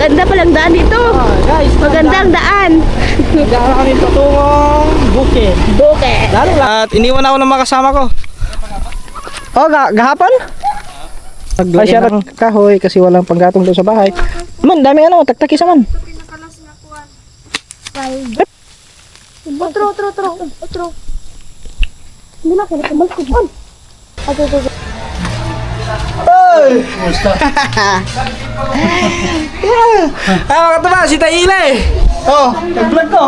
Maganda palang daan dito. Guys, Magandang daan. Daan kami patungong bukid. Bukid. At iniwan ako ng mga kasama ko. Oh, gahapon? Ay, siya ng kahoy kasi walang panggatong doon sa bahay. Man, daming ano, taktakis naman. Otro. Hindi na, kinakabal ko. Ito. Ay! Mga katuba, si Taila eh. Oh, nag-vlog ko.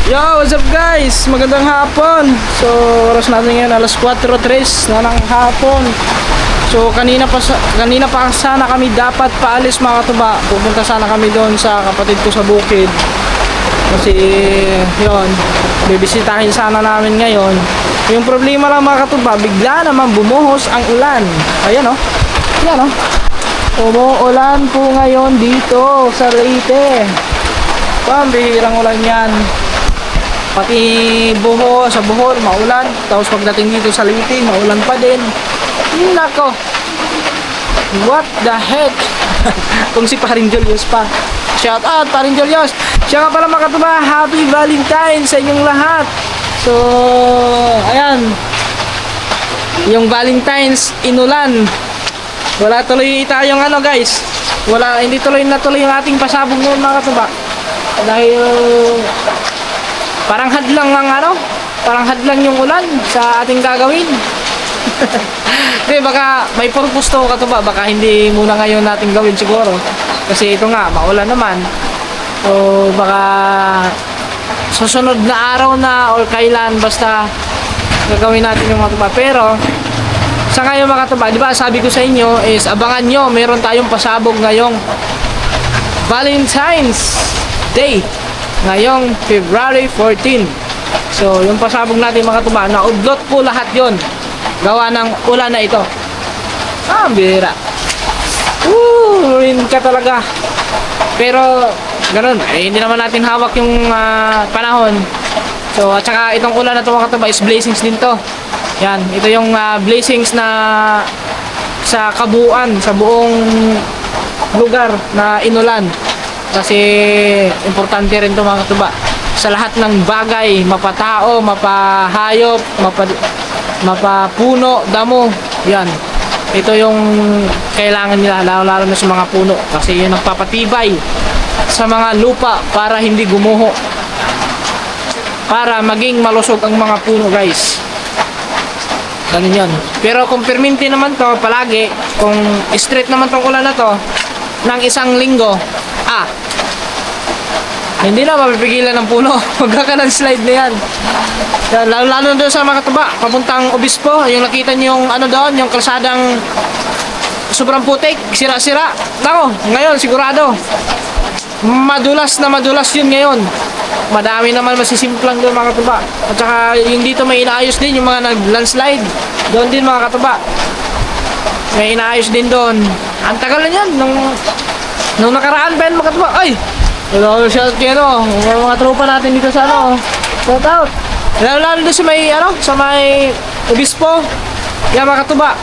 Yo, what's up guys? Magandang hapon. So, oras natin ngayon alas 4:03 na ng hapon. So, kanina pa sana kami dapat paalis mga katuba. Pupunta sana kami doon sa kapatid ko sa bukid. Kasi, yun, bibisitahin sana namin ngayon. Yung problema lang mga katuba, bigla naman bumuhos ang ulan. Ayan o. Ayan o. Umuulan po ngayon dito sa Leyte. Pambihirang ulan yan. Pati sa Bohol, maulan. Tapos pagdating dito sa Leyte, maulan pa din. Nako. What the heck? Kung si Paring Julius pa. Shout out Paring Julius. Siya nga pala mga katuba, Happy Valentine's sa inyong lahat. So, ayan. Yung Valentine's inulan. Wala tuloy tayong ano guys. Hindi tuloy yung ating pasabog ngayon mga katuba. Dahil parang hadlang yung ulan sa ating gagawin. Kasi baka may purpose to katuba, baka hindi muna ngayon natin gawin siguro. Kasi ito nga, maulan naman. So baka susunod na araw na or kailan basta gagawin natin yung mga tuba. Pero sa ngayon mga tuba, di ba sabi ko sa inyo is abangan nyo, meron tayong pasabog ngayong Valentine's Day. Ngayong February 14. So, yung pasabog natin mga tuba, naudlot po lahat yon gawa ng ulan na ito. Ang bira. Rin ka talaga. Pero, ganun. Hindi naman natin hawak yung panahon. So, at saka itong ulan na ito mga tuba is blessings din to. Yan. Ito yung blessings na sa kabuuan, sa buong lugar na inulan. Kasi importante rin ito mga katuba sa lahat ng bagay, mapatao, mapahayop, mapapuno, damo. Yan, ito yung kailangan nila, lalo na sa mga puno kasi yun ang papatibay sa mga lupa para hindi gumuho, para maging malusog ang mga puno guys. Ganun yan. Pero kung perminti naman to palagi, kung straight naman tong ulan na to ng isang linggo, hindi na mapipigilan ng puno. Magkaka-landslide na yan. Lalo doon sa mga katuba, papuntang Obispo, yung nakita nyo yung ano doon, yung kalsadang sobrang putik, sira-sira. Nako, ngayon sigurado madulas yun ngayon. Madami naman masisimplang doon mga katuba. At saka yung dito may inaayos din yung mga nag-landslide. Doon din mga katuba, may inaayos din doon. Ang tagal na yan nung nakaraan pa yan mga katuba. Ay! Hello, shout out mga tropa natin dito sa shout out. Lalo doon sa may Obispo. Yan mga katuba.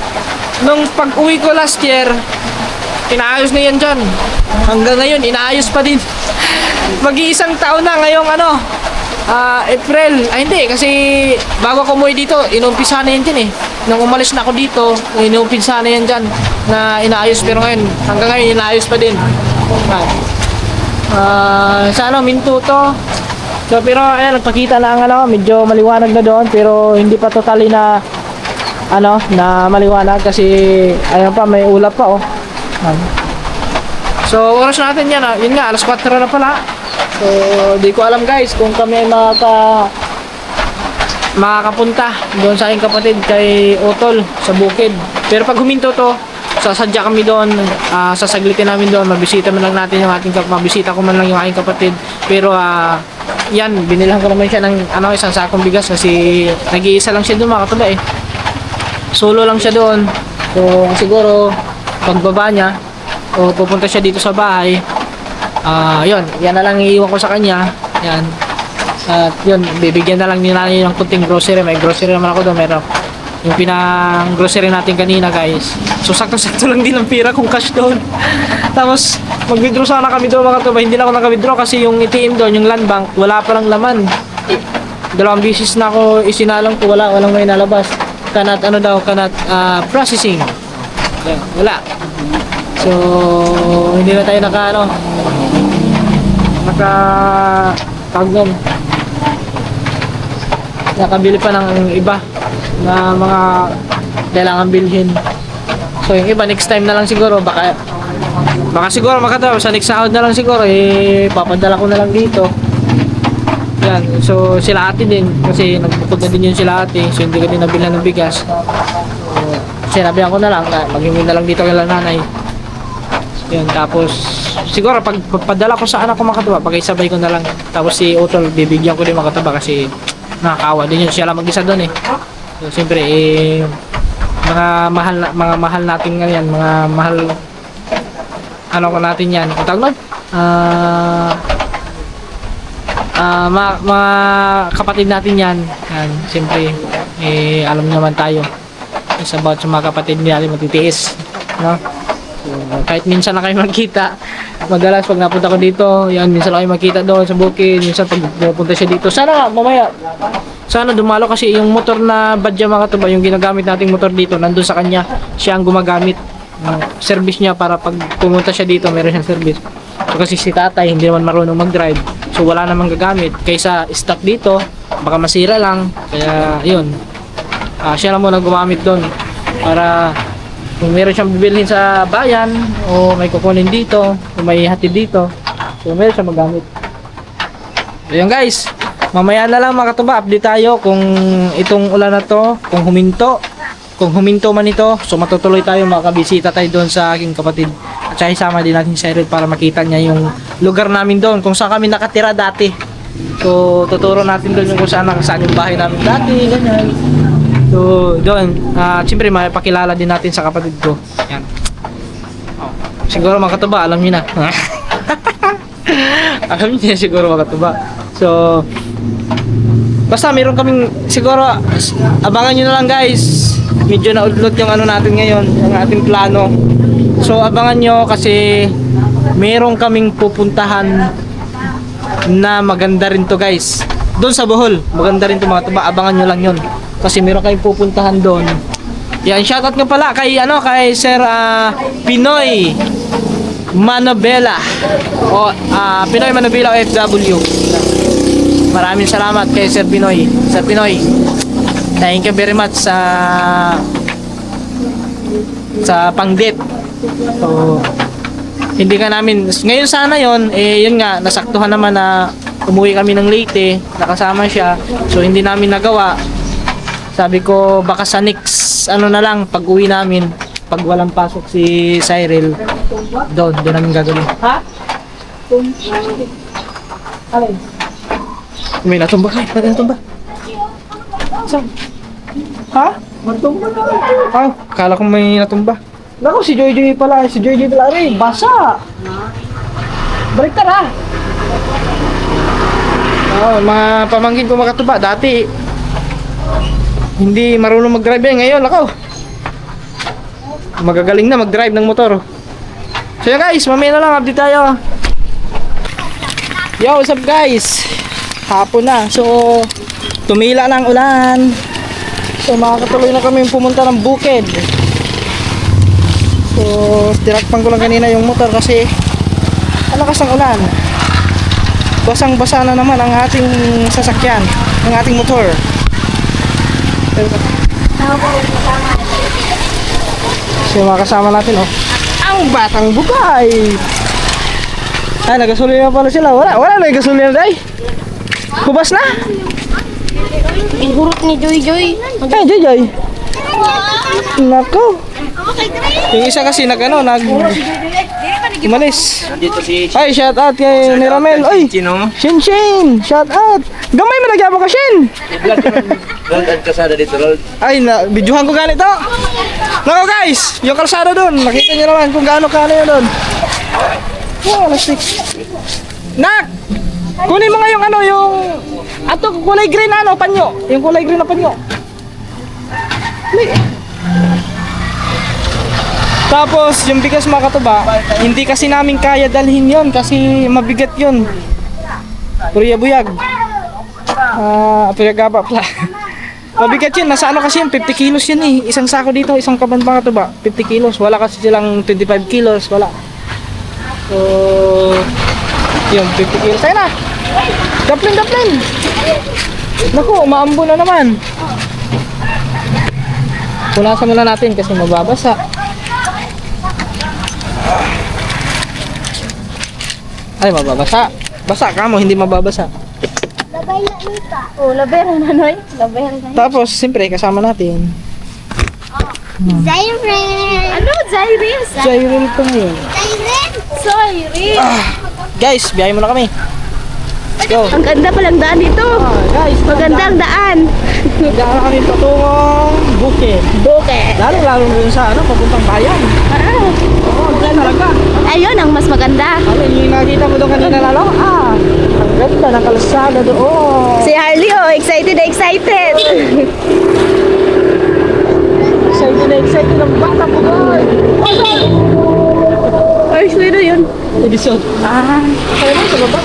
Nung pag-uwi ko last year, inaayos na yan dyan. Hanggang ngayon, inaayos pa din. Mag-iisang taon na ngayong April. Ay hindi, kasi bago ako umuwi dito, inumpisa na yan dyan eh. Nung umalis na ako dito, inumpisa na yan dyan na inaayos. Pero ngayon, hanggang ngayon, inaayos pa din. Minto to. So pero ayan, nagpakita na ang medyo maliwanag na doon pero hindi pa totally na na maliwanag kasi ayan pa, may ulap pa So oras natin yan yun nga, alas 4 na pala. So di ko alam guys kung kami ay makakapunta doon sa aking kapatid kay Otol sa bukid. Pero pag huminto to, sasadya kami doon, sasaglitin namin doon, mabisita man lang natin yung mabisita ko man lang yung aking kapatid. Pero yan, binilhan ko naman siya ng isang sakong bigas kasi nag-iisa lang siya doon mga katuba eh. Solo lang siya doon. So siguro pagbaba niya o pupunta siya dito sa bahay, yan na lang iiwan ko sa kanya. Yan. At yun, bibigyan na lang nila ng kunting grocery. May grocery naman ako doon, meron yung pinang grocery natin kanina guys. So sakto-sakto lang din ang pira kong cash doon. Tapos mag-withdraw sana kami doon mga katuba. Hindi na ako naka-withdraw kasi yung ATM doon, yung land bank, wala pa lang laman. Dalawang bisis na ako isinalang ko, walang may nalabas. Kanat processing. Wala. So hindi na tayo nakabili pa ng iba na mga kailangan bilhin. So yung iba next time na lang siguro, baka siguro makatawa sa next sahod na lang siguro papadala ko na lang dito. Yan, so sila ate din kasi nagbukod na din yun sila ate, so hindi ko din nabilhan ng bigas. So sinabihan ko na lang maghingi na lang dito kay nanay. Yan, tapos siguro pag padala ko sa anak ko makatawa, pag-isabay ko na lang. Tapos si Otol bibigyan ko din makatawa kasi nakakawa din yun siya lang mag-isa doon So siyempre mga mahal natin ngayon, mga mahal ko natin yan. Ang tawag nun? Mga kapatid natin yan. Yan, siyempre alam naman tayo is about sa mga kapatid natin matitiis, no? So, kahit minsan na kayo magkita, madalas pag napunta ko dito, yan, minsan lang kayo magkita doon sa bukid, minsan pag pupunta siya dito. Sana mamaya, sana dumalo kasi yung motor na badya mga katuba, yung ginagamit nating motor dito, nandun sa kanya, siya ang gumagamit ng service niya para pag pumunta siya dito, meron siyang service. So, kasi si tatay, hindi naman marunong mag-drive, so wala namang gagamit, kaysa stock dito, baka masira lang, kaya yun, siya lang muna gumamit doon, para kung meron siyang bibilhin sa bayan o may kukunin dito o may hatid dito, so meron siyang magamit. So yun guys, mamaya na lang mga katuba, update tayo kung itong ulan na to, kung huminto man ito, so matutuloy tayo, makakabisita tayo doon sa aking kapatid at saka isama din natin si Cyril para makita niya yung lugar namin doon, kung saan kami nakatira dati. So tuturo natin doon yung kung saan yung bahay namin dati, ganyan. So, doon, siyempre mapakilala din natin sa kapatid ko. Yan. Oh, siguro mga katuba, alam niyo na. Alam niyo siguro mga katuba. So, basta meron kaming, siguro, abangan niyo na lang guys. Medyo naudlot yung ano natin ngayon, yung ating plano. So, abangan niyo kasi meron kaming pupuntahan na maganda rin to guys. Doon sa Bohol, maganda rin to mga katuba. Abangan niyo lang yun. Kasi meron kayong pupuntahan doon. Yan, shoutout nga pala kay Sir Pinoy Manobela o Pinoy Manobela OFW. Maraming salamat kay Sir Pinoy. Sir Pinoy, thank you very much sa pang-date. So, hindi ka namin ngayon sana yon yun nga nasaktuhan naman na umuwi kami ng Leyte, nakasama siya. So hindi namin nagawa. Sabi ko baka sa next na lang pag uwi namin, pag walang pasok si Cyril, doon namin gagawin. Ha? Alin? May natumba kayo, may natumba. Saan? Ha? Natumba na. Kala ko may natumba. Naku, si Joy pala rin, basa. Balik tara. Mga pamangkin ko makatuba dati. Hindi marunong mag-drive yan. Ngayon, ako magagaling na mag-drive ng motor. So yun guys, mamaya na lang, update tayo. Yo, what's up guys? Hapon na. So, tumila na ang ulan. So, makakatuloy na kami pumunta ng bukid. So, tinakpan ko lang kanina yung motor kasi malakas ang ulan. Basang-basa na naman ang ating sasakyan, ang ating motor. So mga kasama natin ang batang bukay. Nagasolina pala sila. Wala na yung gasolina day. Kubas na. Ihurot ni Joy. Joy. Nako. Yung isa kasi umalis. Ay, shout out kay Niramel. Oy, Shin. Shout out. Gamay mo nagyabo ka, Shin. Road at kasada dito, road. Ay, videohan ko ganito. Nako guys, yung kalsada doon. Nakita niyo naman kung gaano yun doon. Lastik. Nak! Kunin mo nga yung kulay green panyo. Yung kulay green na panyo. Tapos, yung bigas mga katuba, hindi kasi namin kaya dalhin yon kasi mabigat yon. Buyag. Puyagaba pala. Mabigat yun. Nasa ano kasi yun, 50 kilos yun eh. Isang sako dito, isang kaban mga katuba, 50 kilos. Wala kasi silang 25 kilos, wala. So, yung 50 kilos. Ayun na! Gaplin! Naku, umaambo na naman. Punasan muna natin kasi mababasa. Ay, mababasa. Basa ka mo, hindi mababasa. Labay na nita. Oh, labay na noy. Labay na. Tapos, siyempre, kasama natin. Zyril. Ano? Zyril? Zyril ko ngayon. Zyril. Guys, biyahe muna kami. Go. Ang ganda palang daan dito. Guys, Magandang daan. Diyan na kami patungong bukid. Bukid. Lalo dun sa papuntang bayan. Oo, doon talaga. Ayun, ang mas maganda. Ano yung nakita mo doon kanina lalo? Ang ganda ng kalsada doon. Si Harley, oh, excited na excited. Excited ang bata po doon. Ay, sino yun? Edison. Kaya mo sa baba.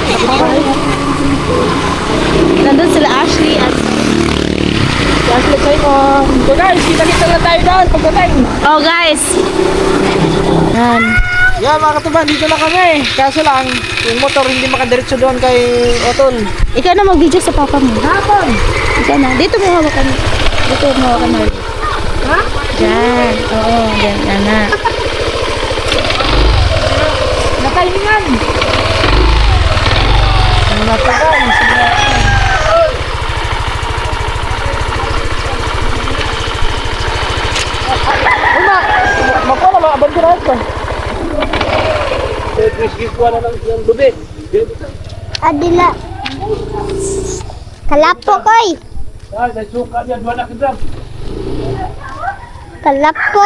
Nandun sila Ashley at... Ashley Simon. So guys, kita-kita na tayo doon pagdating. Oh, guys. Yan. Yeah, mga katuban, dito na kami. Kaso lang, yung motor hindi makadiretso doon kay Otol. Ikaw na mag-video sa papa mo. Hapon! Ikaw na. Dito mo hawakan. Dito mo hawakan mo. Ha? Diyan. Oo, diyan. Yan na. Nakalingan! Natagan! Una! Makuha na, abandirahan ko. Adila. Kalapo koy. Kalapo.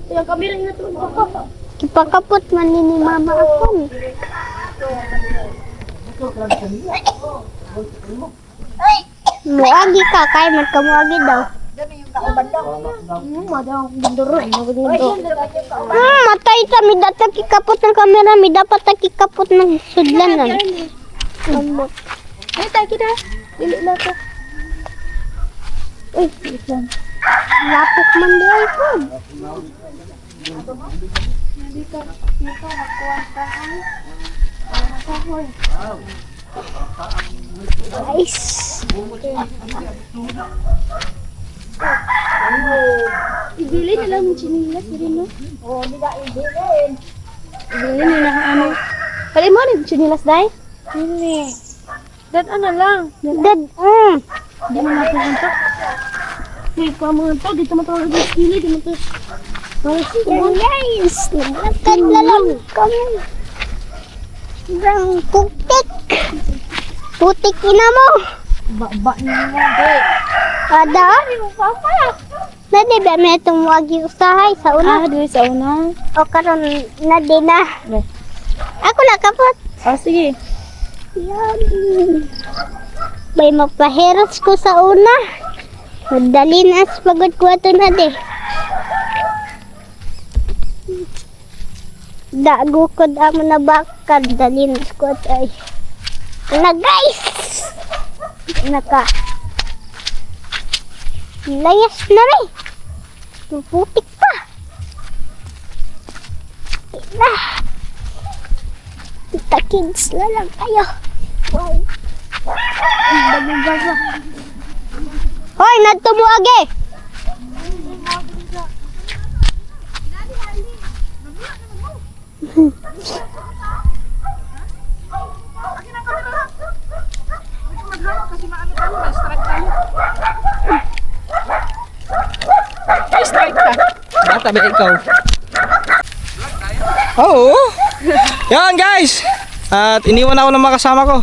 Yung kamera niya to. Ipakapot man ni mama ako. Muagi ka kay man ka muagi daw. Matay ta mi data kikapot ng kamera mi dapat ta kikapot ng sudlanan. Ay tayo kita. Dili na to. Uy, lapok man di ay po. Guys. Ibili na lang yung chinilas din, no? Oo, hindi ka ibilin. Ibilin na ano. Kali mo rin chinilas, day? Hindi. Dad, ano lang? Dad, Hindi mo napupunta. Hey, kuha mo to. Dito mo tawag yung skili. Dito mo to. Guys, nagkakad na lang kami. Ang putik. Putik ina mo. Ba niya mo. Ada? Nadi ba may tumuagi usahay sa una? Dili sa una. O karon nadi na. Ako lang kapot. Sige. Yan. May mapaheros ko sa una. Madali na as pagod ko ito nadi. Dago ko damo na bakad. Dali na ko ito ay. Na guys! Naka layas na rin. Puputik pa. Na. Kita kids na lang kayo. Wow. Bago-bago. Hoy, nagtumuagi. Strike ka. Bata ba ikaw? Oo. Yan guys. At iniwan ako ng mga kasama ko.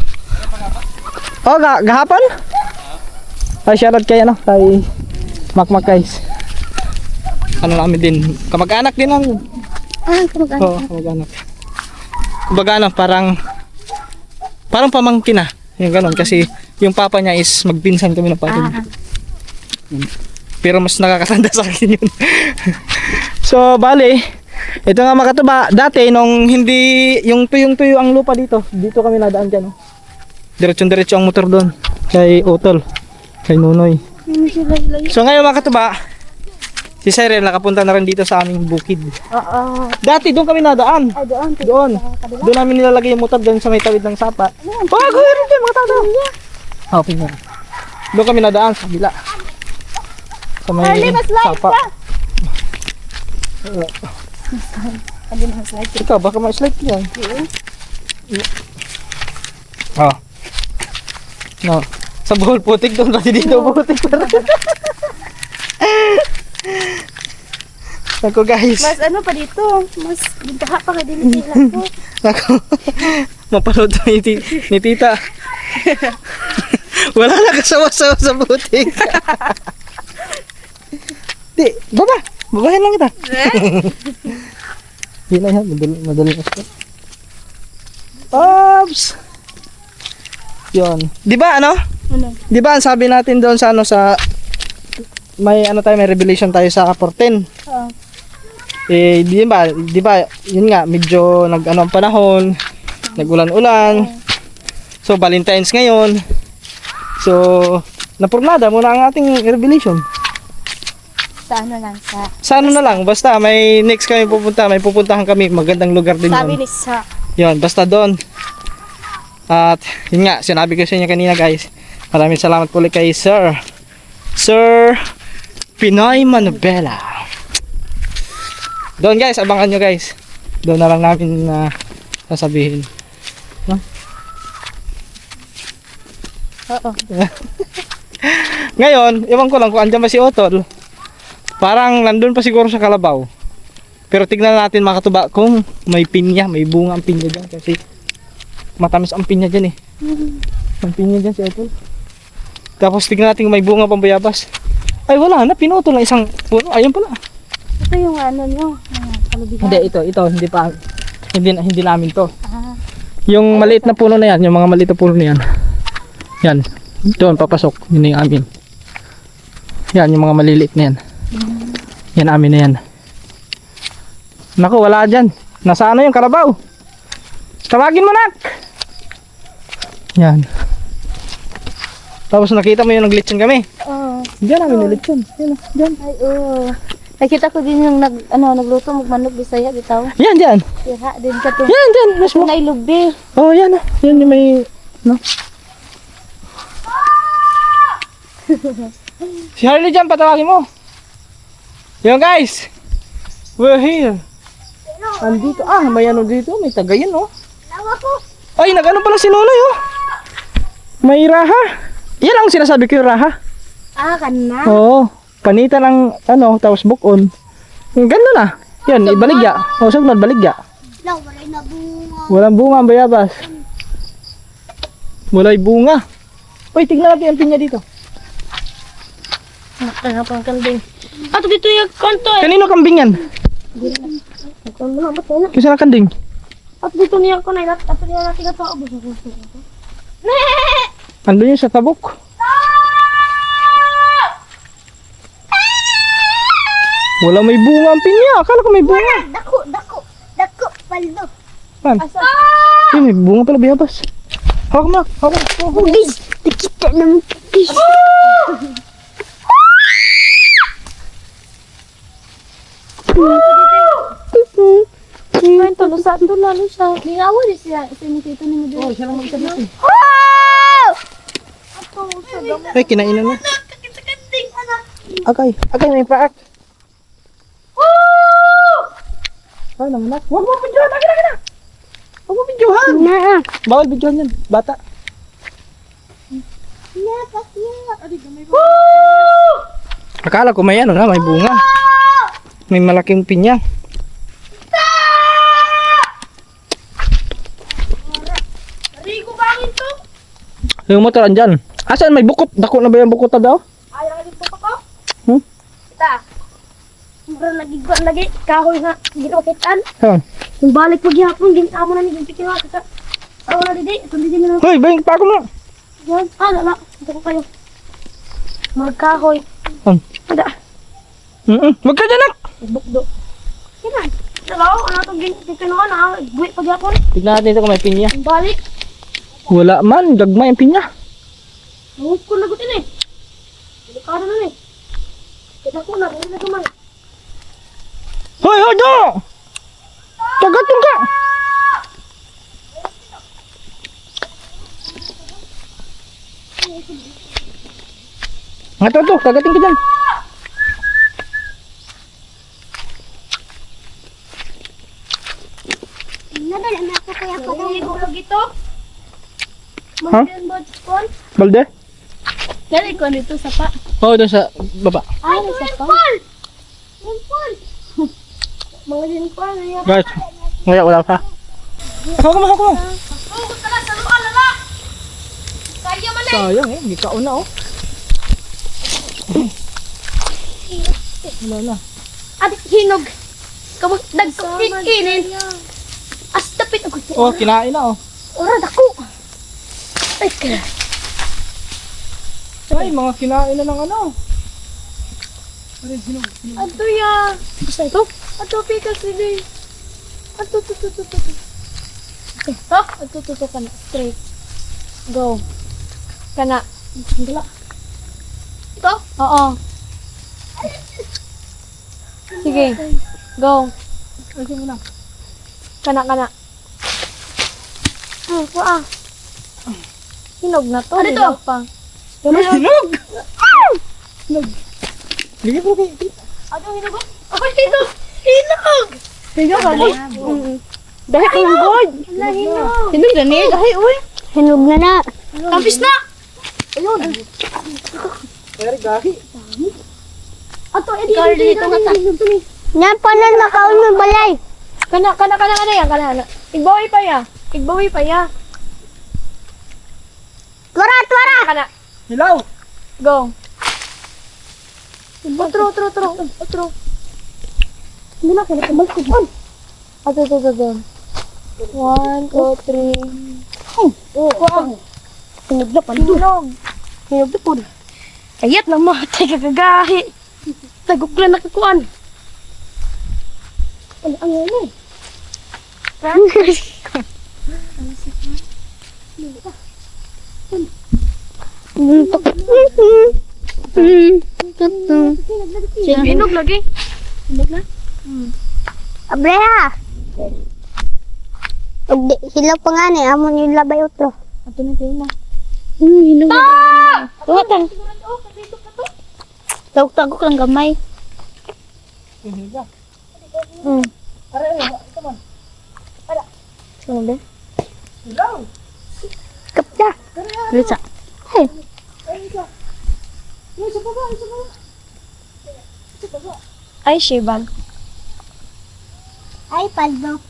Oh, gahapon? Ay, shoutout kay ano, kay Makmak guys. Ano namin din, kamag-anak din lang. Kamag-anak. Oo, kamag-anak. Kumbaga ano, parang pamangkin na. Yung ganon. Kasi yung papa niya is magpinsan kami ng papa. Pero mas nakakatanda sa akin yun. So, bale, ito nga mga katuba, dati nung hindi, yung tuyong-tuyo ang lupa dito, dito kami nadaan dyan. Oh. Diretso-diretso ang motor doon, kay Utol, kay Nunoy. So ngayon mga katuba, si Cyril nakapunta na rin dito sa aming bukid. Dati doon kami nadaan. Doon namin nilalagay yung motor doon sa may tawid ng sapa. Bago rin din mga tao. Okay na. Doon kami nadaan sa bila. Sa may sapa. Ikaw, baka ma-slide yan. Oh. No. Sa buhol putik doon kasi dito putik pa rin. Ako guys. Mas ano pa dito? Mas gintaha pa ka din sila ko. Ako. Mapanood to ni tita. Wala na kasawa-sawa sa putik. Di, baba. Babahin lang kita. Hindi na yan. Madali na siya. Oops! Yun. Di ba ano? Ano? Di ba ang sabi natin doon sa ano sa may ano tayo, may revelation tayo sa 4:10. Di ba yun nga medyo nag-ano ang panahon, nag-ulan-ulan. So Valentine's ngayon. So napurnada muna ang ating revelation. Sa ano lang sa... Sa ano na lang, basta may next kami pupunta, may pupuntahan kami, magandang lugar din Sabi yun. ni sa... Yun, basta doon. At yun nga, sinabi ko sa inyo kanina guys, maraming salamat po ulit kay Sir Pinoy Manobela. Doon guys, abangan nyo guys. Doon na lang namin sasabihin. No? Oo. Ngayon, ewan ko lang kung andyan ba si Otol. Parang nandun pa siguro sa Kalabaw. Pero tignan natin mga katuba kung may pinya, may bunga ang pinya dyan. Kasi matamis ang pinya dyan eh. Ang pinya dyan si Otol. Tapos tignan natin kung may bunga pang bayabas. Ay wala na, pinutol na isang puno. Ayun pala. Ito yung ano nyo. Kalubigan. Hindi, ito hindi pa. Hindi namin to. Ah. Yung maliit na puno na yan, yung mga maliit na puno na yan. Yan, doon papasok. Yun yung amin. Yan, yung mga maliliit na yan. Yan amin na yan. Naku, wala dyan. Nasa ano yung Karabaw? Tawagin mo nak! Yan. Tapos nakita mo yung naglitsin kami. Oo. Diyan namin nilitsin. Yan, dyan. Ay, oo. Nakita ko din yung nagluto magmanok Bisaya bitaw. Yan, dyan. Tira din ka to. Yan, dyan. Mismo. Na ilubi. Oh, yan. Yan yung may... No? Si Harley dyan, patawagin mo. Yan guys. We're here. Andito. May ano dito. May tagayin oh. Nawa ko. Ay, nag-ano pala si Nonoy oh. May raha. Yan ang sinasabi ko yung raha. Kana. Oo. Panita ng ano, tapos bukon. Ganda na. Yan, ibaligya. O, sagnod, baligya. Walay na bunga. Walang bunga ang bayabas. Walay bunga. Uy, tignan natin ang pinya dito. Nakapang kambing. Ato dito yung kanto eh. Kanino kambing yan? Kasi na kanding. Ato dito niya ko na. Ato niya natin ito. Andun yun sa tabok. Wala may bunga ang pinya. Akala ko may bunga. Dako, paldo. Saan? Ay, may bunga pala bayabas. Hawak mo. Hawak mo. Guys, nakita naman guys. Ay, tulusan to lalo siya. Linawa din siya. Ito yung tito ni Miguel. Siya lang magsabi. Ato, sa damo. Ay, kinainan na. Kakanding, anak. Agay, may paak. Ay, naman na. Huwag mo videohan. Agad na. Huwag mo videohan. Na. Bawal videohan yan. Bata. Na, pasiya. Akala ko may ano na, may bunga. May malaking pinya. Rigo bangin to. Yung motor andyan. Asan may bukot? Dako na ba yung bukot na daw? Ayaw na dito ko. Hmm? Kita. Mura lagi ko lagi kahoy nga ginakitan. Saan? Kung balik pag yapon din amo na ni pikiwa ka. Aw na didi, kundi din na. Hoy, bayang pako mo. Yan. Lala. Ito ko kayo. Magkahoy. Ada. Wag ka dyan, nak! Bukdo. Yan. Dalaw, ano itong ginawa na? Buwi pa gyapon. Tignan natin ito kung may pinya. Balik. Wala man, gagmay ang pinya. Nangos ko lagot ini. Delikado na ni. Kita ko na, hindi na naman. Hoy, hoy, do! Kagatin ka! Nga to, kagatin ka dyan. Nadala na ako kaya pa daw. Hindi ko lagi ito. Ha? Mag-spon. Balde? Dali ko dito sa pa. Oo, doon sa baba. Ay, sa pa. Limpol. Mga limpol na yan. Guys, ngayon wala pa. Ako mo. Oh, gusto na, salo ka lala. Kaya man eh. Sayang eh, hindi ka una oh. Wala na. Adik hinog. Kamag nagkakinin. As tapit ako. Oh, kinain na oh. Ora dako. Ay, kaya. Ay, mga kinain na ng ano. Ato ya. Basta ito? Ato pikas ini. Ato. Ato kana. Straight. Go. Kana. Dala. Ito? Oo. Sige. Go. Kasi mo na. Kana. Kuha. Hinog na to. Ano to? Pa. Hinog! Hinog. Sige po kayo. Ano hinog? Ako hinog! Hinog! Hinog ka ni? Dahil kang god! Hinog! Hinog na ni? Dahil uy! Hinog na na! Kampis na! Ayun! Pero gahi. Ato, edi dito nga ta. Yan pa na nakaon ng balay. Kana yan, kana. Igbawi pa ya. Twara! Kana. Hilaw! Go. Otro. Hindi na, kaya nakabal ko doon. Ato. 1, 2, 3. Oh, kuha. Hinog na pa. Hinog na po. Kayat lang matay kagagahi. Tagok na nakakuan. Ang ano eh. Hinog lagi. Hinog na? Abreha! Hilaw pa nga ni, amon yung labay utro. Ato na tayo na. Hinog na. Tuwatan. Tagok lang gamay. Hinog ka. Are, ito man. Ano ba? Hilaw! Kapta. Lutsa. Hey. Isa pa ba? Ay, shibag. Ay, paldo.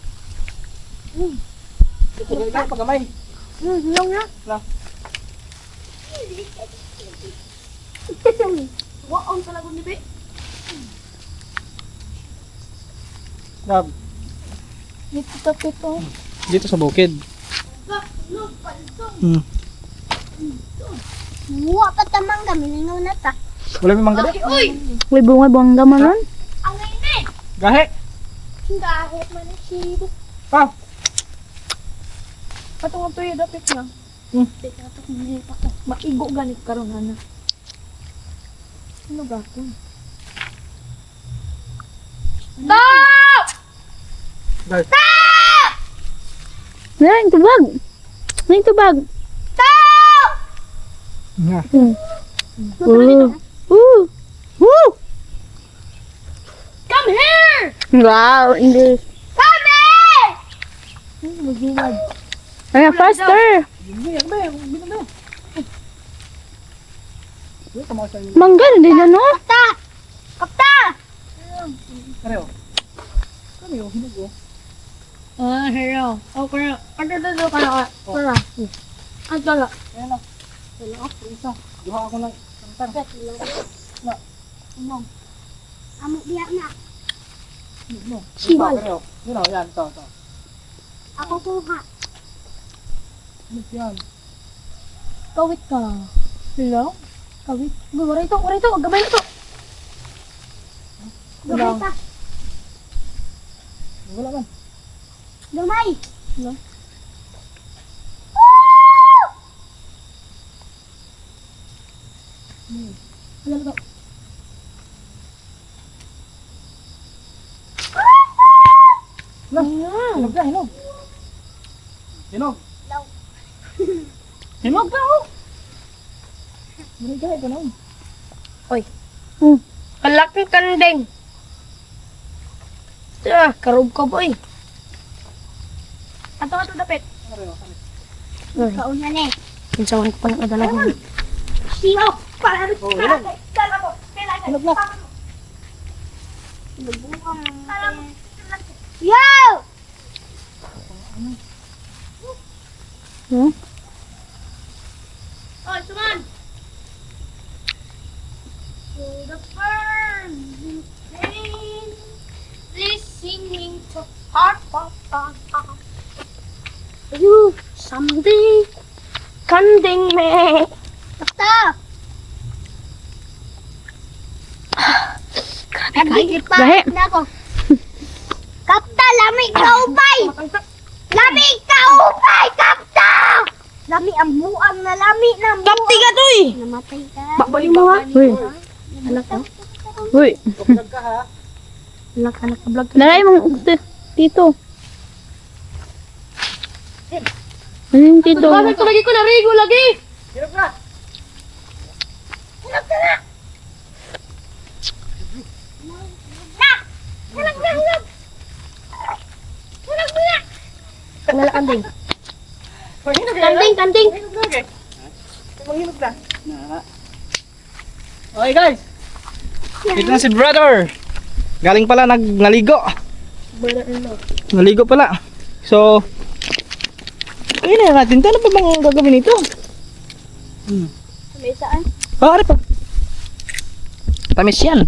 Ito lang pagamay. Hilaw na. Na. Waon talaga ni Be. Grab. Dito tapit oh. Dito sa bukid. Muwa pa tamang gamin na ta. Wala may mangga dito. Uy! Uy, bunga man nun? Ang ngayon Gahe! Gahit man ang sibo. Pa! Patungod to yung dapit na. Teka, ito kung pa ko. Maigo ganit karon na. Ano gakon? Stop! Guys. Nain tubag. Stop! Nga. Come here! Wow, English. Come here! Maghiwag. Ay, faster! Mangga na din ano? Kapta! Are, oh. Ano yung hinog oh? Ah, hero. Okay. Ano ka na? Para. Ang tala. Ayan na. Wala ako. Isa. Duha ako ng santang. Na. Ano? Amo biyak na. No. Sibal. Are, oh. Yun oh. Yan. Ito. Ito. Ako kuha. Ano yan? Kawit ka. Hello? Kawit. Wala ito. Gabay na ito. Gabay ka. Wala man. Gamay. Hello? Wala ito. Hinog na, hinog. Hinog. Hinog na, oh. Hinog na, ito na. Kalaking kandeng. Karog ka boy. Ato dapit. Kauna ni. Pinsawan ko pa ng adalahan. Siyo! Para Oh, hinog. Hinog na. Yo! Oh, suman! To the birds who sing, listening to heart. You someday kanding me. Takta! Grabe ka. Gahe. Kapta, lamig ka upay! Lamig ka upay, kapta! Lami ang buang na lami na buang. Kapti ka to eh! Namatay ka. Babalik mo ha? Uy. Anak ka? Uy. Vlog ka, ha? Anak ka vlog. Nalay mong tito. Ano yung tito? Bakit ko lagi ko narigo lagi? Hinog na. Hinag ka na! Hinag na, hinag! Hinag mo na! Wala kanding. Hinog na. Kanding! Hinog na, okay. Hinog na. Okay, guys. Ito na si brother. Galing pala naligo. Naligo pala. So, ayun na natin. Ano pa bang gagawin nito? May saan? Pare pa. Tamis yan.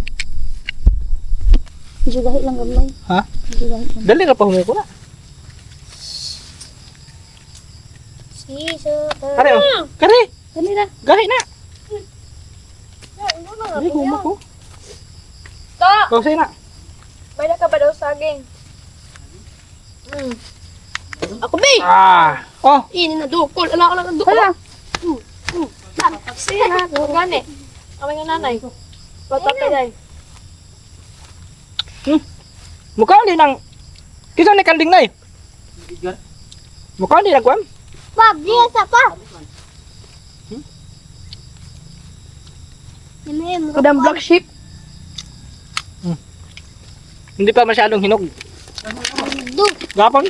Medyo gahit lang gamay. Ha? Medyo gahit lang. Dali ka pa humigo na. Kare, oh. Kare. Dali na. Gahi na. Ay, guma ko. Ta! Bawa sa'yo na. May ka ba daw saging? Ako ba? Ah. Oh. Ini na dukol. Ala ka lang dukol. Hala. Siya. Gani. Kamay nga nanay. Batak ka day. Mukha hindi nang... Kisa ni kalding na eh. Mukha hindi nagwam. Pab, dia sa pa. Kadang black sheep. Hindi pa masyadong hinog. Gapon.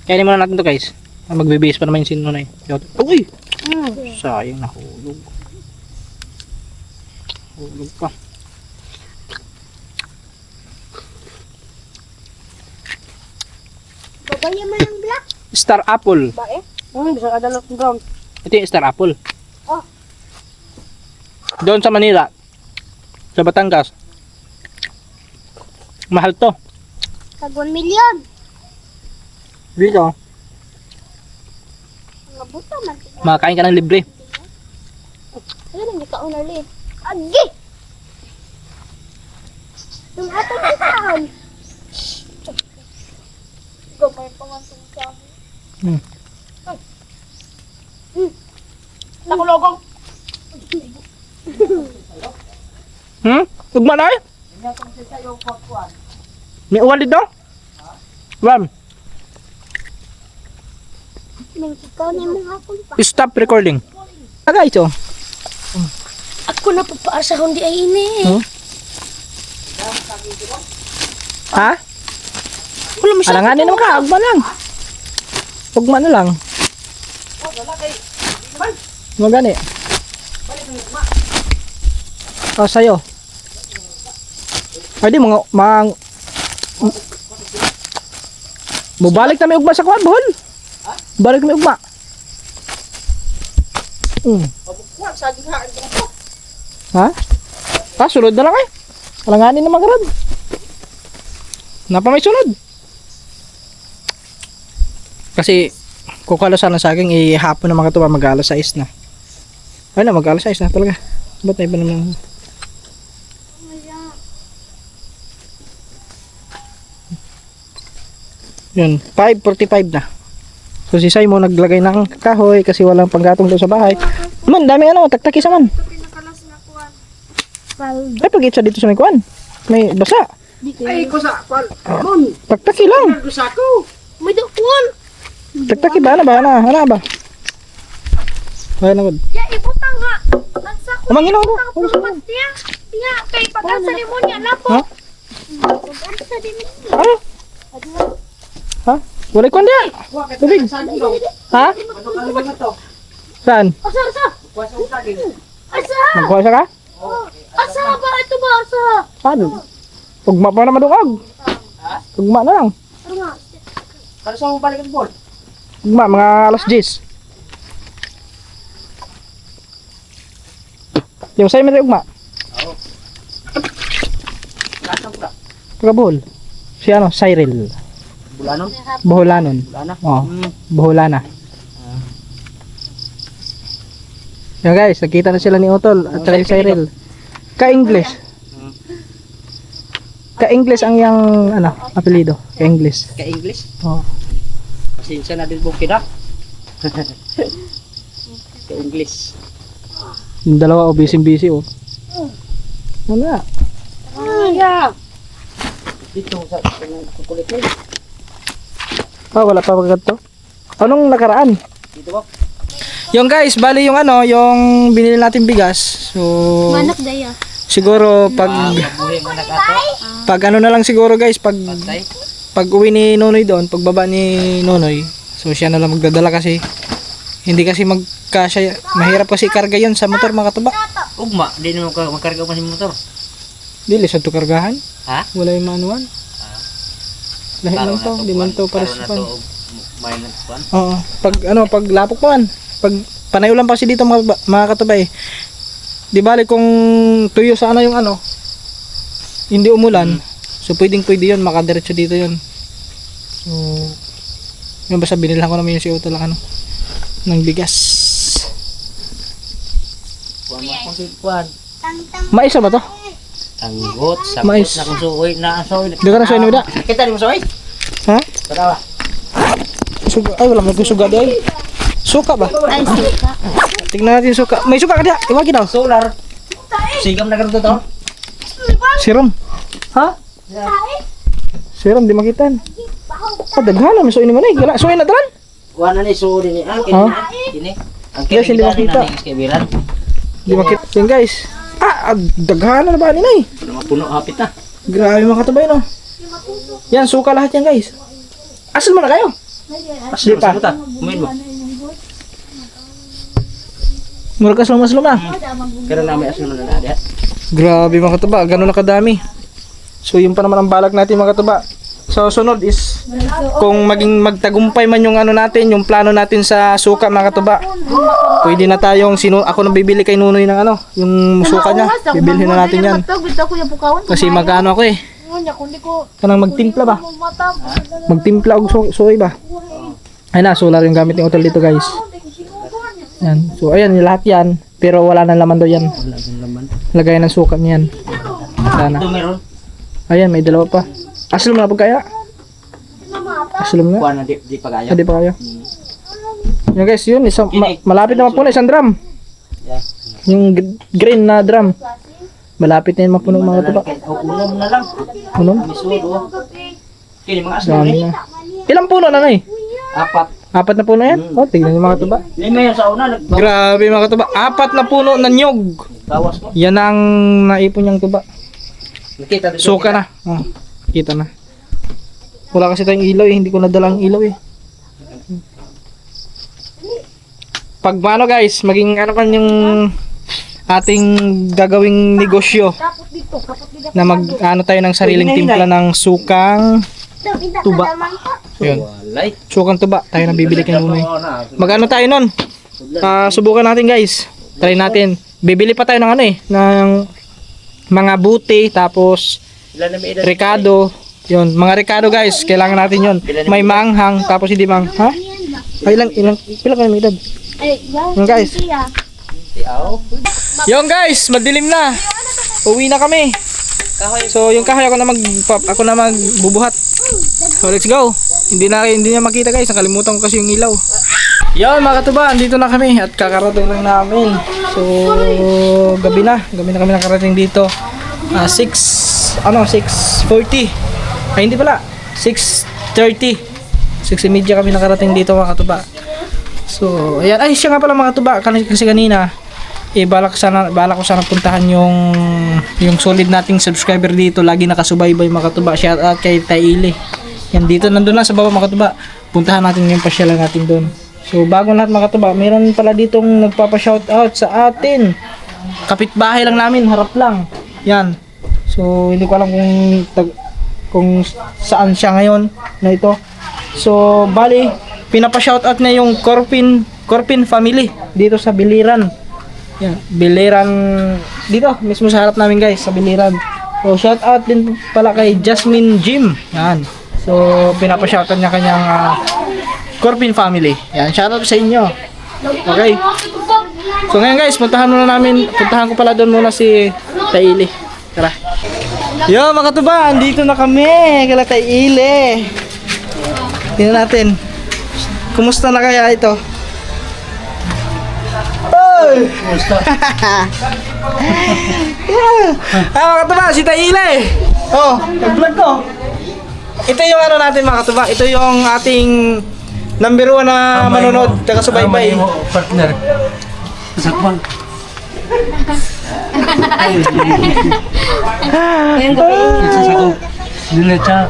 Kainin muna natin to guys. Magbibihis pa naman yung sino na eh. Uy! Sayang nahulog. Hulog pa. Babaya mo ng black. Star apple. Ba eh? Bisa ada lot brown. Ito yung star apple. Oh. Doon sa Manila. Sa Batangas. Mahal to. Tag 1 million. Dito. Mga buta man. Makakain ka ng libre. Ayun, hindi ka unarli. Agi! Yung ato ng taon. Gamay pa man itong taon. Nakulogong. Ugma na eh. May uwan dito? Ram, Nang ikaw na yung mga hapon pa. stop recording. Aga ito. Ako na papaasa kundi ay ini. Ha? Wala masyado. Alanganin naman ka. Ugma lang. Ugma na lang. Magani. Oh, sa'yo. Ay, di, Mubalik na may ugma sa kwan, Bohol. Balik may ugma. Ha? Ah, sunod na lang eh. Alanganin na magarad. Napa may sunod. Kasi kukala sana sa akin ihapon na mga tuba mag-alas 6 na. Ay na mag-alas 6 na talaga. Ba't na iba naman? Yun, 5:45 na. So si Simon naglagay ng kahoy kasi walang panggatong daw sa bahay. Man, dami ano, taktaki sa man. Ay, pag-itsa dito sa may kuwan. May basa. Ay, kusa, kwal. Taktaki lang. Kusa ko. May dukwan. Taktaki ba? Ano ba? Ano ba? Ay, nagod. Ya, ibutang nga. Ang sako. Amang ino ko. Tiya. Tiya, kay pag-asa ni mo niya na po. Ha? Pag-asa din mo. Ano? Ha? Walay kwan diyan. Tubig. Ha? Saan? Asa? Asa? Nagkuha siya ka? Asa ba? Ito ba? Asa? Saan? Tugma pa na madungag. Tugma na lang. Para sa mong balik ang ball. Tugma, mga alas 10. Yung sa'yo may tugma. Lasang pula. Taga-Bohol. Si ano? Cyril. Bulanon? Boholanon. Bulana? Oo. Boholana. Yan guys, nakita na sila ni Utol at saka ni Cyril. Ka-English. Ka-English ang yung ano, apelido. Ka-English. Ka-English? Oo. Pasensya na din bukid ha. Ka-English. Yung dalawa o busy oh. Wala. Dito sa kukulit mo. Ah, wala pa pagkat to. Anong nakaraan? Dito ba? Yung guys, bali yung ano, yung binili natin bigas. So, Manok daya. siguro pag Buhay mo nag-ato. pag ano na lang siguro guys, pag Pantay. pag uwi ni Nonoy doon, pagbaba ni Nonoy, so siya na lang magdadala kasi hindi kasi magkasya, mahirap kasi karga yun sa motor mga katuba. Ugma, di naman ka magkarga pa si motor. Dili sa to kargahan. Ha? Wala yung manual. Lahat lang to, di man to para sa pan. May nagpan. Oo. Pag ano, pag lapok pa man, pag panayulan pa kasi dito mga katubay. Di bali kung tuyo sana yung ano, hindi umulan. So pwede yun, makadiretso dito yun. So, yun basta binilhan ko naman yung si Otto lang ano, ng bigas. Kuan mo kung kuan. Maisa ba to? Tanggot, sapot Mais. na kung suoy na suoy. Di ka na suoy nida? Kita di mo suoy? Ha? Tarawa. Suga, ay wala may suga di ay. Suka ba? Ay, sika. Tingnan natin yung suka. May suka ka diya. Iwagi daw. Solar. Sigam na karon to. Sirom. Ha? Sirom di makitan. Ah, daghan na may suoy ni manay. Gala suoy na talan. Kuan na ni suoy ni Ha? Kini. Ang Yes, hindi makita. Kebiran. Di makita. Yan guys. Ah, daghan na ba ni nay? Puno hapit na. Grabe mga katabay no. Yan, suka lahat yan guys. Asal mo na kayo? Asli pa. pa. Kumain mo. Mura ka sluma na. Pero namin asli mo na na. Grabe mga kataba, gano'n na kadami. So yun pa naman ang balak natin mga kataba. So sunod is kung magtagumpay man yung ano natin, yung plano natin sa suka mga kataba. Pwede na tayong ako nang bibili kay Nunoy ng ano, yung suka niya. Bibilhin na natin yan. Kasi magkano ako eh. Kanang magtimpla ba? Magtimpla og suoy ba? Ay na, solar yung gamit ng hotel dito guys. Yan. So ayan, yung lahat yan. Pero wala nang laman daw yan. Wala din naman. Lagay ng suka niyan. Sana. Ito meron. Ayan, may dalawa pa. Aslo mo na pagkaya. Aslo mo na. Kuan na di pagayo. Hindi pa kayo. Yan guys, yun. Malapit naman po na isang drum. Yeah. Yung green na drum. Malapit na yun mapuno mga tuba. Unom na lang. Unom? Misudo. Kini mga asli Dami ni. na. Ilang puno na nay? Apat. 4 na puno yan? Oh, tignan yung mga tuba. Lima yan sa una. Grabe mga tuba. 4 na puno na nyog. Bawas mo. Yan ang naipon niyang tuba. Nakita dito. Suka na. Oh, kita na. Wala kasi tayong ilaw eh. Hindi ko nadala ang ilaw eh. Pag ano guys, maging ano kan yung ating gagawing negosyo na mag ano tayo ng sariling timpla ng sukang tuba. Yun. Walay. Sukang tuba. Tayo na bibili kay Nunoy. Magano tayo nun? Subukan natin guys. Try natin. Bibili pa tayo ng ano eh. Ng mga buti. Tapos Ilan na may edad? Ricardo. Yun. Mga Ricardo guys. Kailangan natin yun. May manghang. Tapos hindi ha? Ay, ilang ka na may edad? Ay, Yung guys. Yung guys, madilim na. Uwi na kami. So, yung kahoy ako na magbubuhat. So, let's go. Hindi niya makita guys. Nakalimutan ko kasi yung ilaw. Yon mga katuba, andito na kami at kakarating lang namin. So, gabi na kami nakarating dito. 6:40. Ay, hindi pala. 6:30. 6:30 kami nakarating dito mga katuba. So, ayan. Ay, siya nga pala mga katuba. Kasi kanina, balak ko sana puntahan yung solid nating subscriber dito. Lagi nakasubaybay mga katuba. Shout out kay Taile. Yan dito, nandun lang sa baba mga katuba. Puntahan natin yung pasyalan natin doon. So, bago lahat mga katuba, meron pala ditong nagpapa-shout out sa atin. Kapitbahay lang namin, harap lang. Yan. So, hindi ko alam kung saan siya ngayon na ito. So, bali, pinapa-shoutout na yung Corpin family dito sa Biliran. Yan, Biliran dito mismo sa harap namin guys, sa Biliran. So, shoutout din pala kay Jasmine Jim. Yan. So, pinapa-shoutout niya kanyang Corpin family. Yan, shoutout sa inyo. Okay. So, ngayon guys, puntahan ko pala doon muna si Taile. Tara. Yo, mga katuba, andito na kami kala Taile. Tingnan natin. Kumusta na kaya ito? Oy! Kumusta? Mga katuba, si Taile. Oh, nag-vlog ko. Ito yung ano natin mga katuba. Ito yung ating number 1 na manonood, taga-subaybay. Partner. Sakman.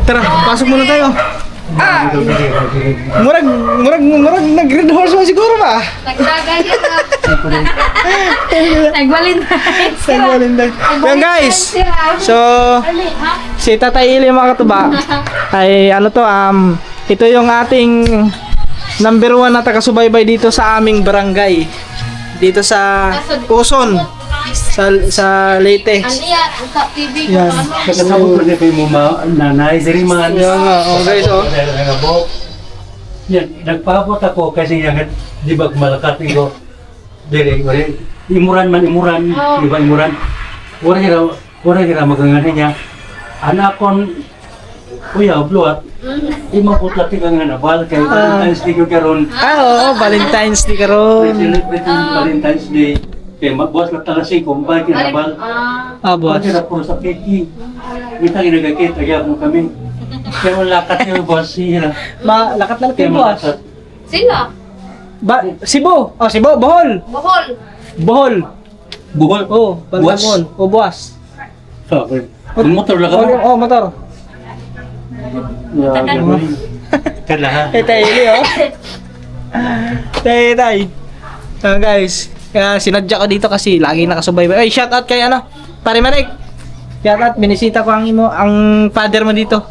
Tara, pasok muna tayo. Murag nag-red horse man siguro ba? Nagbalintay. Yan guys. So, si Tatay Ili mga katuba ay ano to, ito yung ating number 1 na taga-subaybay dito sa aming barangay. Dito sa Quezon. Sa Leyte. Yan. Kasama ko na kayo mo nanay, siri man. Yan nga, guys, oh. Yan, nagpapot ako kasi yan, di ba malakat ko. Dili, imuran, di ba imuran. Wala kira maganganan niya. Anak kon, kuya, bluat. Imapot lati kang hanabal, kaya Valentine's Day ko karon. Oo, Valentine's Day karon. Valentine's Day. Kaya magbuwas na talasing kung bakit kinabal. Boss. Bakit na puro sa keki. Kita ginagakit, agad mo kami. Kaya malakat niyo, boss. Sila. Lakat lang Kaya kayo, boss. malakat. Sino? Cebu. Oh, Cebu, Bohol. Bohol. Buhol. Oh, Bohol. Oh, buwas. Sorry. Motor lang ako. Oh, motor. Yeah, gano'n. Kalaha. Tay, Ili, oh. Tay. Guys, kaya sinadya ko dito kasi lagi nakasubaybay. Ay, shout out kay Pare Marik. Shout out, binisita ko ang father mo dito.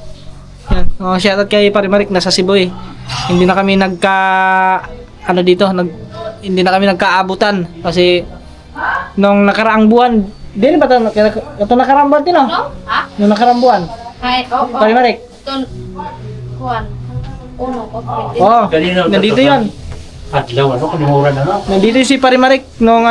Yan. Oh, shout out kay Pare Marik, nasa Cebu eh. Hindi na kami hindi na kami nagkaabutan kasi nung nakaraang buwan, din ba ito nakaraang buwan din, no? Ha? Nung nakaraang buwan. Ay, Pare Marik. Kuan. Uno, okay. Oh, nandito 'yon. Adlaw, kalimuran na. Nandito si Pare Marik nung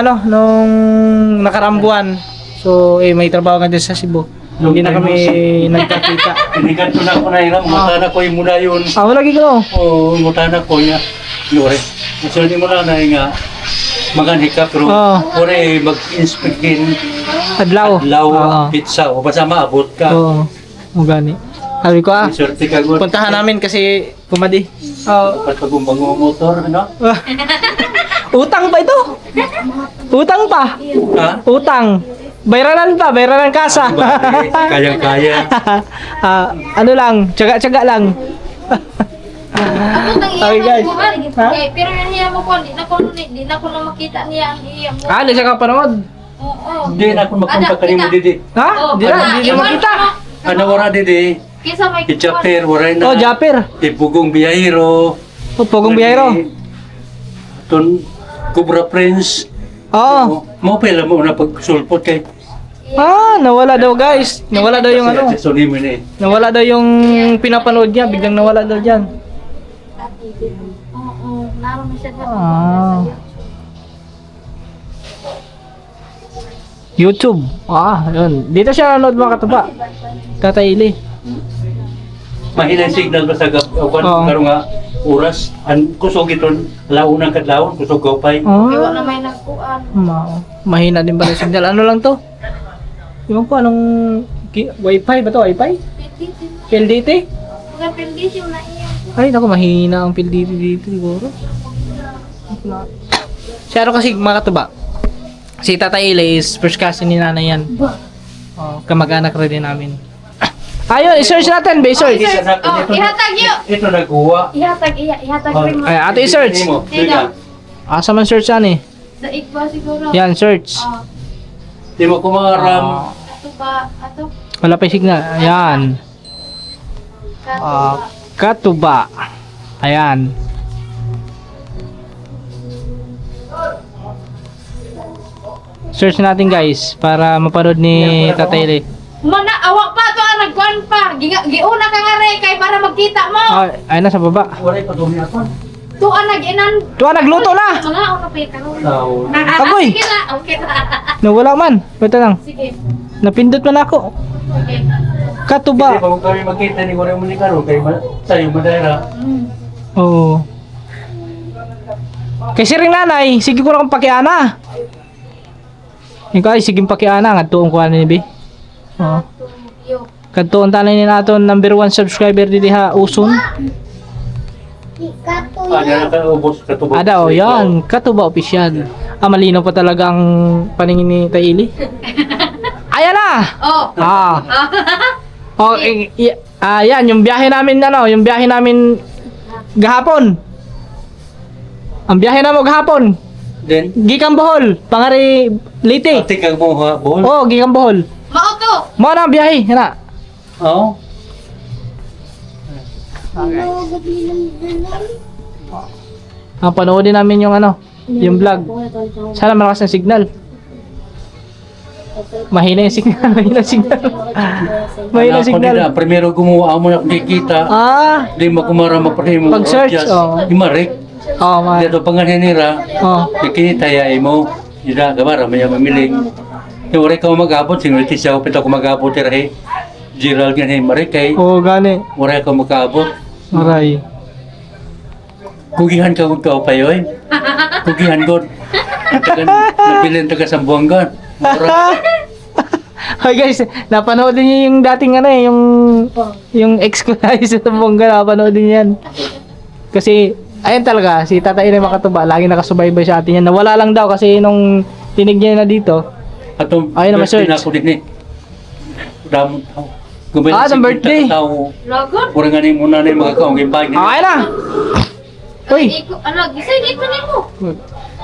nakaraang buwan. So, may trabaho nga din sa Cebu. Hindi na kami nagkakita. Inikan ko na ako na hiram, mutana ko yung muna yun. Lagi ko. Oo, mutana ko niya. Yore. Masunod mo na nga, magani ka, pero kore mag-inspectin Adlaw. Pizza, o basta maabot ka. Oo. Gani. Sabi ko Swerte ka, good. puntahan namin kasi pumadi. Dapat pagumbang mo motor, ano? Utang pa ito. Utang pa. Ha? Utang. Bayaran kasa. Kayang-kaya. Ano lang, tsaga-tsaga lang. Ako nang Okay, guys. Ha? Pero yan niya mo ko, di na ko na makita niya ang iya mo. Di siya kapanood. Oo. Hindi na ako magpunta ni mo, Didi. Ha? Di na makita. Ano wala, Didi? Kisa may Ichaper, wala na. Oh, Japper. Ipugong biyahiro. Oh, Pogong Biyahero. Ton Cobra Prince. Oo. Mo pala mo na pagsulpot kay. Nawala daw guys. Nawala daw yung Sorry mo na eh. Nawala daw yung pinapanood niya. Biglang nawala daw dyan. Oo. Naroon siya sa Ah. YouTube. Yun. Dito siya nanonood mga katuba. Tata Ili. Mahina signal ba sa gapan Oo. karon nga oras an kusog iton launang kadlawon kusog gopay. Iwa na may nagkuan. Mahina din ba yung signal? Ano lang to? Iwan ko anong wifi ba to? Wifi? PLDT? Mga pindisyo na iya. Ay, naku, mahina ang PLDT dito siguro. Si ano kasi mga katuba? Si Tata Ile is first cousin ni nanay yan. Kamag-anak rin din namin. Ayun, i-search natin, Oh, ba-search. Ihatag yun. Ito nagkuha. Ihatag iya. Ihatag Oh. rin mo. Ay, ate, i-search. Asa man search yan eh. Daig ba siguro? Yan, search. Di mo kumaram. Ato ba? Ato? Wala pa yung signal. Ayan. Katuba. Ayan. Search natin guys para mapanood ni Tata Ile. Mana, awak pa to ang nagkuan pa. Giuna ka nga rin kay para magkita mo. Ayun na sa baba. Wala pa dumi ako. To ang nag-inan. Tuwa, nagluto na! Mga ako pa karon. Tao. Agoy! Sige na. Okay na. Nawala man. Wait lang. Sige. Napindot man ako. Okay. Hindi Katuba. pa mo kami makita ni wala mo ni karon kay sayo madara. Oo. Kasi rin nanay, sige ko na kong pakiana. Ikaw ay sige pakiana. Ngadtuon ko ano ni Bi. Oo. Yo. Kadtuon tanay ni naton number 1 subscriber dito ha, Uson. Ada ka ubos katubo. Ada o yan, Katuba official. Malinaw pa talaga ang paningin ni Taili. Ayan na! Oh. Yan, yung biyahe namin, yung biyahe namin gahapon. Ang biyahe na mo gahapon. Then Gikan Bohol, pangari Leyte. ate kag mo ha bol. Oo, Gikan Bohol. Mauto. Mo na ang biyahe, yan na. Oh. Panoodin namin yung yung vlog. Sana malakas ng signal. Mahina yung signal, mahina yung signal. Mahina yung signal. Primero gumawa mo na kikita. Di mo kumara maparay mo. Pag-search, Imarek. Man. Dito pangalan nira. Kikinitaya mo. Ida gabara may mamiling. Yung oray ka magabot sinulti siya ko pita ko magabot tirahe. Gerald nga ni Marek kay. Gani. Oray ka magabot. Aray. Kugihan ka kung kao pa yoy. Kugihan god. Nabilin taga Sambuanga. Hi guys, napanood din niyo yung dating yung ex ko na sa Tambongga, napanood din yan. Kasi, ayun talaga, si Tata Ile Makatuba, lagi nakasubaybay sa atin yan. Nawala lang daw kasi nung tinig niya na dito. Atong ayun na ma-search. ako din eh. Damon tao. Ang birthday. Lagon. Kurang nga ni muna na yung mga kaong gimbag. Okay na! Uy! Ano, gisay ito ni mo.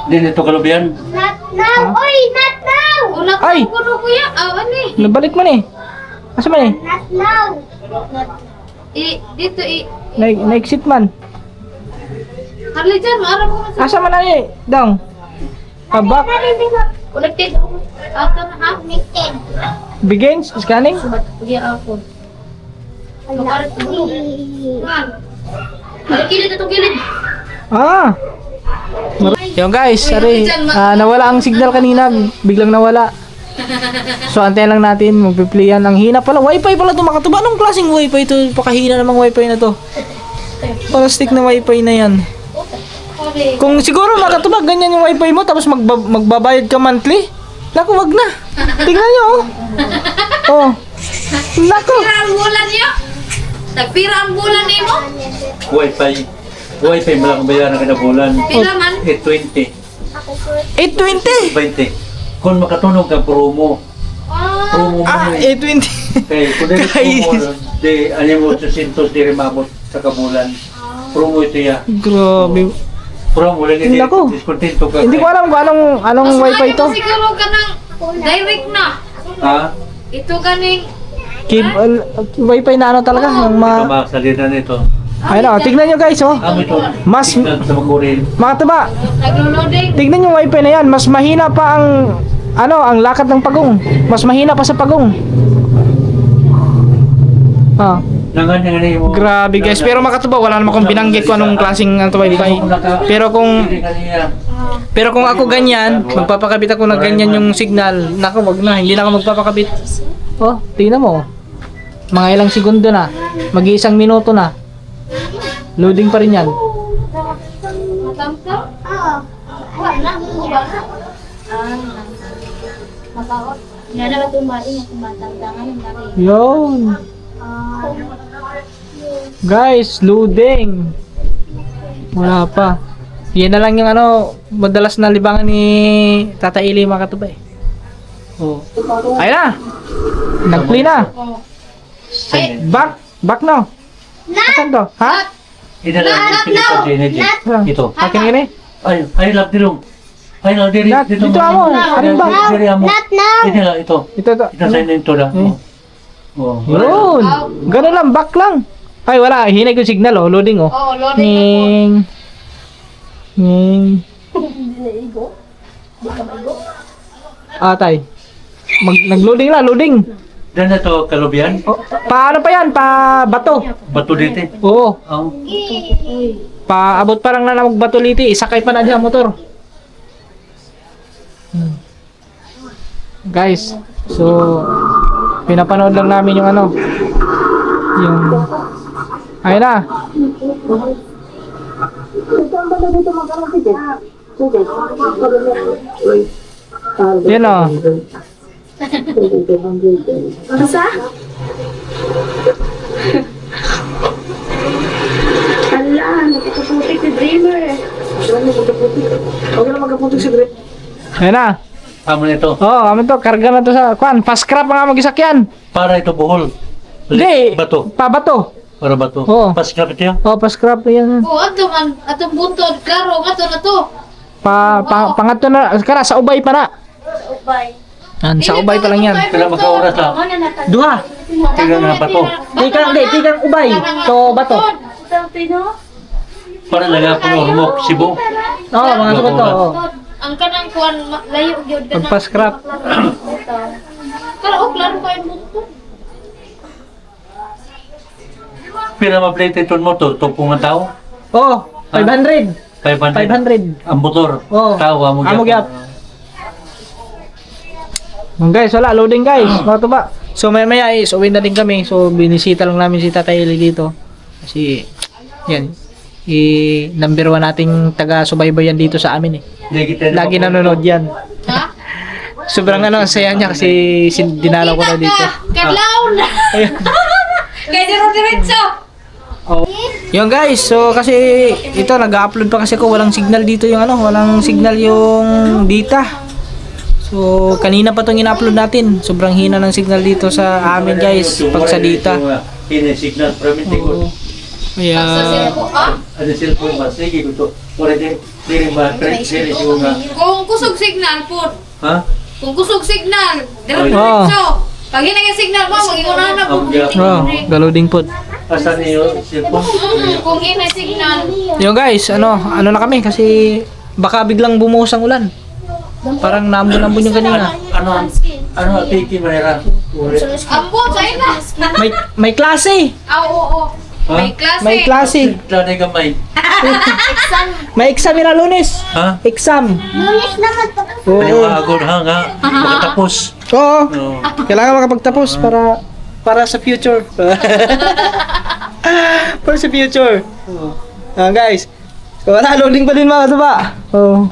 Din ito kalubian. Not now! Oy! Not now! Una ko Ay! kuno kuya. Ano eh. Nabalik man eh. Asa man eh? Not now! Dito Na-exit man. Harley dyan, maarap ko sa... Asa man na eh? Dong. Back. Connected ako. Ato na ha? Connected. Begins. Scanning. Sige ako. Wala. Gilid ito, gilid. Yung guys, sorry. Nawala ang signal kanina. Biglang nawala. So, antayin lang natin. Magpiplayan. Ang hina pala. Wi-Fi pala ito makatuba. Anong klaseng Wi-Fi ito? Pakahina namang Wi-Fi na to. Plastic na Wi-Fi na yan. Kung siguro makatubag, ganyan yung Wi-Fi mo, tapos magbabayad ka monthly. Naku, wag na. Tingnan nyo, oh. Naku. Pira ang bulan niyo? Nagpira ang bulan ni mo? Wi-Fi malang bayaran ka na bulan. Pira man? 820. 820. 20. Kung makatunog ka promo. Promo mo yun. 820. Kaya kung dahil promo, di, ano mo, 800 di rin mabot sa kabulan. Promo ito ya. Grabe. Promo lang hindi. Naku. Diskontento ka. Hindi ko alam kung anong Wi-Fi to. Mas siguro ka ng direct na. Ha? Ito ganing... Wi-Fi na talaga. Ng mga... Makasalita nito. Ayun, tignan nyo guys, oh. Kami ito. Mas... Sa makurin. Makatuba. Naglo-loading. Tignan yung Wi-Fi na yan. Mas mahina pa ang lakad ng pagong. Mas mahina pa sa pagong. Grabe guys, pero makatuba, wala naman akong binanggit kung anong klaseng wifi. Pero kung ako ganyan, magpapakabit ako ng ganyan yung signal. Nako, wag na, hindi na ako magpapakabit. Oh, tingnan mo. Mga ilang segundo na. Mag-iisang minuto na. Loading pa rin yan. Matamta? Oo. Wala. Wala. Makaot. Nga naman tumain at tumatandangan ng dami. Yun. Guys, loading. Wala pa. Yan na lang yung madalas na libangan ni Tata Ili mga katubay. Oh. Ayun na. Nag-play na. Ay, Back no. Asan to? Ha? Ito. Akin gini? Ay, love dirong. Ay, love diri. Nat, dito amo. Ano ba? Diri amo. Not now. Ito. Ito. Ito sa inyo ito na. Oh. Yun. Ganun lang, back lang. Ay, wala. Hinay ko signal, oh. Loading, oh. oh, loading na po. Ning. Atay. Nag-loading na, loading. Dan na to kalubian. Oh, paano pa yan? Pa bato. Bato dito. Oo. Oh. Paabot pa lang na magbato liti. Isakay pa na dyan motor. Guys, so pinapanood lang namin yung yung ayun na. Yan o. Ayun na. Amo nito. Oo, amin to. Karga na to sa kwan. Fast scrap nga mag-isakyan. Para ito buhol. Hindi. Bato. Pabato. Para bato. Oo. Paskrap ito yan. Oo, fast scrap yan. Oh, atong buntod, klaro, ato na to. Pangatlo na. Kara, sa ubay pa na. Ubay. Sa ubay pa lang yan. Kailan magka-oras na. Duha. Tingnan na bato. Tikang ubay. So, bato. Para lagyan po ng rumok, sibo. Oo, mga sagot to. Oo. Ang kanang kuan layo gyud ka na. Pagpa-scrap. Kala klaro pa yung buntod. Pila ma-plate ito mo to, tupong ang tao. Oo, 500. 500. 500. Ang motor. Oo. Tao, amo Gyap. Guys, wala. Loading guys. Mga tuba. So, maya is uwi na din kami. So, binisita lang namin si Tata Eli dito. Kasi, yan. Number 1 nating taga-subaybayan dito sa amin eh. Lagi nanonood yan. Ha? Sobrang saya niya kasi dinalaw ko na dito. Kadlaw na. Ayun. Kay diretso. Yung guys, so kasi ito nag-upload pa kasi ako, walang signal dito yung walang signal yung data. So kanina pa tong in-upload natin. Sobrang hina ng signal dito sa amin guys pag sa data. Hina signal from Oo. Kaya Sa cellphone, ada cellphone ba sige gusto. Ora diri ba diri nga. Kung kusog signal po. Ha? Kung kusog signal, Oh. diretso. Pag hinay signal mo, mag-iunahan na po. galuding po. Asan niyo cellphone? Kung hinay signal. Yung guys, ano na kami kasi baka biglang bumuhos ang ulan. Parang naambon-ambon yung kanina. Ano tiki manera? Ambot, sa'yo na. May klase. Oo. Ha? May klase. May klase. Dali gamay. May exam na Lunes. Ha? Exam. Lunes naman pa. Kaya Oo. agod nga makatapos. Oo. Oo. Kailangan makapagtapos para sa future. Para sa future. Guys. So, wala, loading pa din mga tuba. Oh.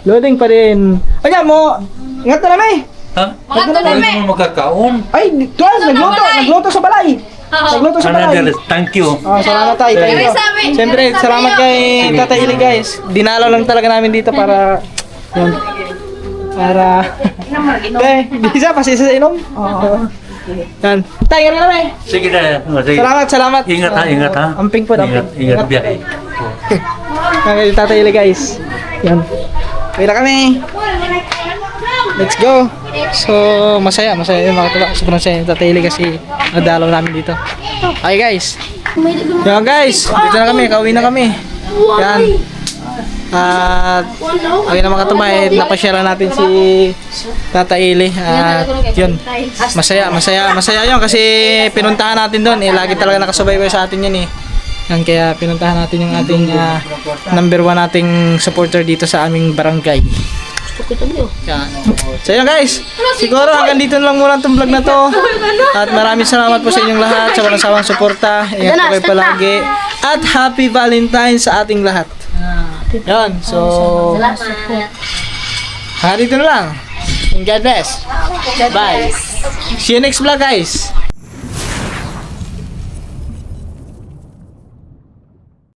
Loading pa din. Ayan mo. Ingat na namin. Ha? Mga tulime. Ano mo magkakaon? Ay, guys, nagluto sa balay. Nagluto sa Ana balay. dere, thank you. Salamat tayo. Thank you. Sabi. Siyempre, salamat kay Tata Ili guys. Dinalaw lang talaga namin dito para yun. Para bisa pa sa inom. Oo. Yan. Tayo na namin. Sige na. Sige. Salamat. Ingat ha. Amping po, amping. Ingat biyahe. Kay Tata Ili guys. Yan. Kaya kami. Let's go. So, masaya yung mga tuba. Sobrang saya yung Tata Ili kasi nadalaw namin dito. Okay guys. Yan guys. Dito na kami. Kauwi na kami. Yan. At okay na mga tumay, napasyalan natin si Tata Ili. At yun, masaya yun kasi pinuntahan natin doon. Lagi talaga nakasubaybay sa atin yun eh. Yan, kaya pinuntahan natin yung ating number 1 nating supporter dito sa aming barangay. Yan. So yun guys, siguro hanggang dito na lang muna itong vlog na to. At maraming salamat po sa inyong lahat sa walang sawang suporta. Ingat po kayo palagi. At happy Valentine's sa ating lahat. Yan, so hanggang dito na lang. And God bless. Bye. See you next vlog guys.